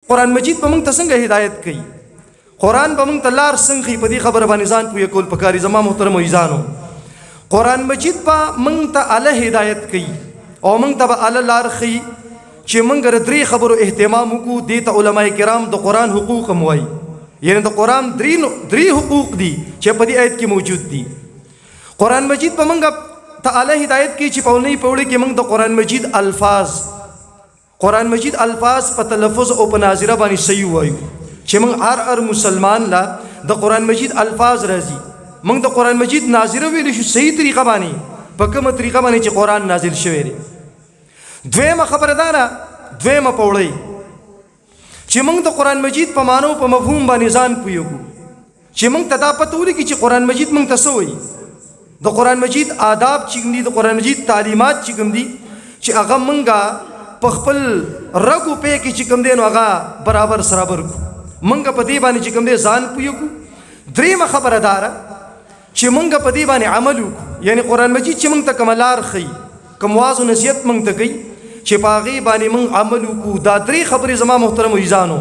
قرآن مجید په موږ ته څنګه هدایت کوي قرآن په موږ ته لار څنګه ښیي په دې خبره باندې ځان پوه کول پکاري زما محترمو عزیزانو قرآن مجید په موږ ته اله هدایت کوي او موږ ته به اله لار ښیي چې موږ د درې خبرو اهتمام وکړو دې ته علما کرام د قرآن حقوق هم وایي یعنی د قرآن درې حقوق دي چې په دې آیت کې موجود دي قرآن مجید په موږ ته اله هدایت کوي چې په اولنۍ پوړۍ کې موږ د قرآن مجید الفاظ په تلفظ او په ناظره باندې صحیح وایو چې موږ هر مسلمان لا د قرآن مجید الفاظ راځي موږ د قرآن مجید ناظره ویلی شو صحیح طریقه باندې په کومه طریقه باندې چې قرآن نازل شوی دی دویمه خبره دا ده دویمه پوړۍ چې موږ د قرآن مجید په معنی او په مفهوم باندې ځان پوهیږو چې موږ ته دا پته ولګي چې قرآن مجید موږ ته څه وایي د قرآن مجید آداب چې کوم دي د قرآن مجید تعلیمات چې کوم دي چې هغه موږ په خپل رګو پې کې چې کوم دی نو هغه برابر سرابر کړو موږ په دې باندې چې کوم دی ځان پوهیږو دریمه خبره دا ده چې موږ په دې باندې عمل وکړو یعنی قرآن مجید چې موږ ته کومه لار ښیي کوم واعظ و نصیحت موږ ته کوي چې په هغې باندې موږ عمل وکړو دا درې خبرې زما محترمو عزیزانو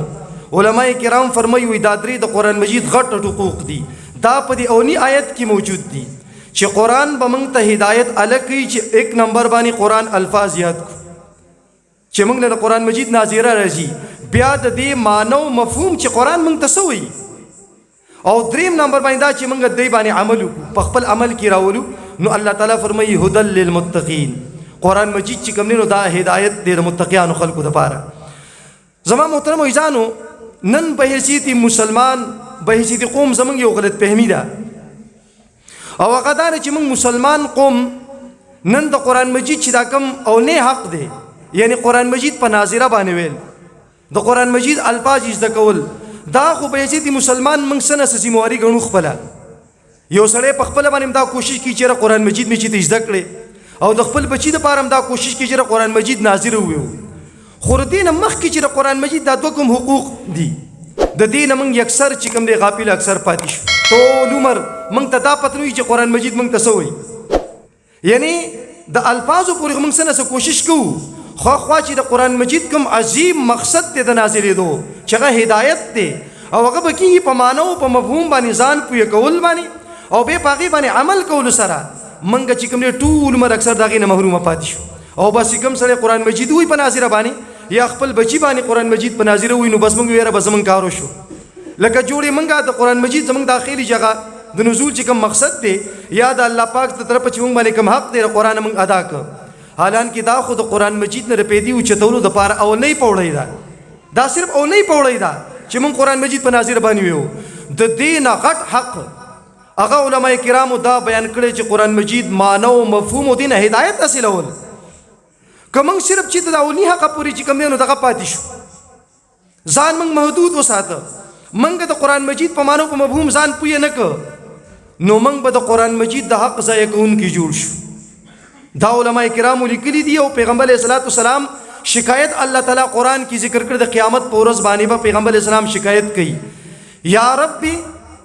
علما کرام فرمایي دا درې د قرآن مجید غټ حقوق دي دا په دې اولني آیت کې موجود دي چې قرآن به موږ ته هدایت الګ کوي چې 1 نمبر باندې قرآن الفاظ یاد کړو چې موږ له قرآن مجید ناظره راځي بیا د دې معنی او مفهوم چې قرآن موږ ته څه وایي او دریم نمبر باندې دا چې موږ دې باندې عمل وکړو په خپل عمل کې راولو نو الله تعالی فرمایي هدل للمتقین قرآن مجید چې کوم دی نو دا هدایت دی د متقیانو خلکو دپاره زما محترمو عزیزانو نن په حیثیت مسلمان په حیثیت قوم زموږ یو غلط فهمي ده او هغه دا چې موږ مسلمان قوم نن د قرآن مجید چې دا کوم اولنی حق دی یعنی قرآن مجید په ناظره باندې ویل د قرآن مجید الفاظ زده کول دا خو په حیثیت مسلمان موږ څه نه ذمواري ګڼو خپله یو سړی په خپله باندې دا کوشش کوي چې قرآن مجید مې چې ته زده کړې او د خپل بچی دپاره هم دا کوشش کوي چې قرآن مجید ناظره وویو خو د دې نه مخکې چې د قرآن مجید دا دوه کوم حقوق دي د دې نه موږ اکثر چې کوم دی غافل اکثر پاتې شو ټول عمر موږ ته دا پته نه وي چې قرآن مجید موږ ته څه وایي یعنی د الفاظو پورې موږ څه نه کوشش کوو خوا چې د قرآن مجید کوم عظیم مقصد دی د نازلېدو چې هغه هدایت دی او هغه به کېږي په معنی او په مفهوم باندې ځان پوه کول باندې او بیا په هغې باندې عمل کولو سره منګه چې کوم دی ټول عمر اکثر د هغې نه محرومه پاتې شو او بس کوم سړی قرآن مجید وایي په ناظره باندې یا خپل بچي باندې قرآن مجید په ناظره وایي نو بس موږ ویره به زموږ کارو شو لکه جوړې موږ د قرآن مجید زموږ داخلي جگه د نزول چې کوم مقصد دی یا د الله پاک د طرفه چې موږ باندې کوم حق دی د قرآن موږ ادا کړ حالانکه دا خو د قرآن مجید نه رپېدي اوچتولو دپاره اولنۍ پوړۍ ده دا صرف اولنۍ پوړۍ ده چې موږ قرآن مجید په ناظره باندې ویو د دې نه غټ حق هغه علما کرامو دا بیان کړی چې قرآن مجید معنی او مفهوم او دین هدایت حاصلول که موږ صرف چې د اولني حقه پورې چې کوم دی نو دغه پاتې شو ځان موږ محدود وساته موږ د قرآن مجید په معنی او په مفهوم ځان پوه نه کړ نو موږ به د قرآن مجید د حق ضایع کوونکي جوړ شو دا علما کرامو لیکلي دي او پیغمبر علیه الصلاۃ والسلام شکایت الله تعالی قرآن کې ذکر کړ د قیامت په ورځ باندې به پیغمبر علیه السلام شکایت کوي یا ربي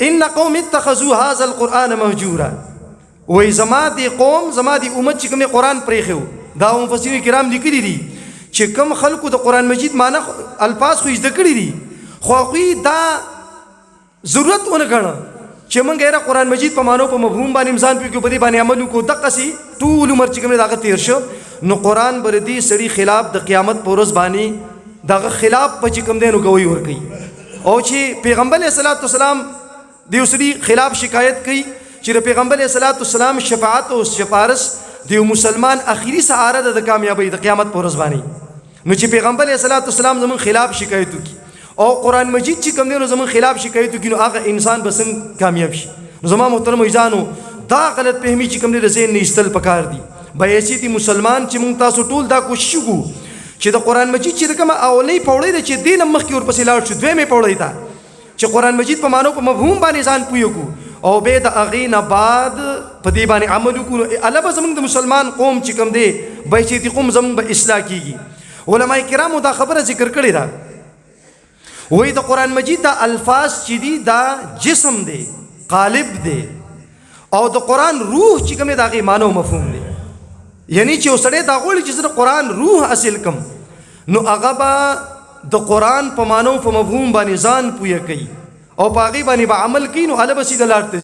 ان قوم اتخذوا هذا القرآن مهجورا وای زما دی قوم زما دی امت چې کوم قرآن پرېښو دا مفسرین کرام لیکلي دي چې کوم خلکو د قرآن مجید معنی الفاظ خو زده کړي دي خو هغوی دا ضرورت ونه ګڼه چې موږ یې قرآن مجید په معنی په مفهوم باندې ځان پوه کړو په دې باندې عمل وکړو دقسې ټول عمر چې کوم دی د هغه تېر شو نو قرآن به د دې سړي خلاف د قیامت په ورځ باندې د هغه خلاف به چې کوم دی نو ګوی ورکوي او چې پیغمبر علیه الصلاۃ والسلام د یو سړي خلاف شکایت کوي چې د پیغمبر علیه الصلاۃ والسلام شفاعت او سفارش د یو مسلمان اخري سهاره ده د کامیابۍ د قیامت په ورځ باندې نو چې پیغمبر علیه الصلاۃ والسلام زموږ خلاف شکایت وکړي او قرآن مجید چې کوم دی نو زموږ خلاف شکایت وکړي نو هغه انسان به څنګه کامیاب شي نو زما محترمو عزیزانو دا غلط فهمي چې کوم دی د ذهن نه ایستل پکار دي به حیثیت مسلمان چې موږ تاسو ټول دا کوشش وکړو چې د قرآن مجید چې کومه اولنۍ پوړۍ ده چې دې نه مخکې ورپسې لاړ شو دویمې پوړۍ ته چې قرآن مجید په معنی په مفهوم باندې ځان پوه کړو او بیا د هغې نه بعد په دې باندې عمل وکړو الله به زموږ د مسلمان قوم چې کوم دی به حیثیتي قوم زموږ به اصلاح کېږي علما کرامو دا خبره ذکر کړې ده وایي د قرآن مجید دا الفاظ چې دي دا جسم دی قالب دی او د قرآن روح چې کوم دی د هغې معنی او مفهوم دی یعنی چې یو سړی دا غواړي چې زه د قرآن روح حاصل کړم نو هغه به د قرآن په معنی او په مفهوم باندې ځان پوهه کوي او په هغې باندې به عمل کوي، نو هله به سیده لار ته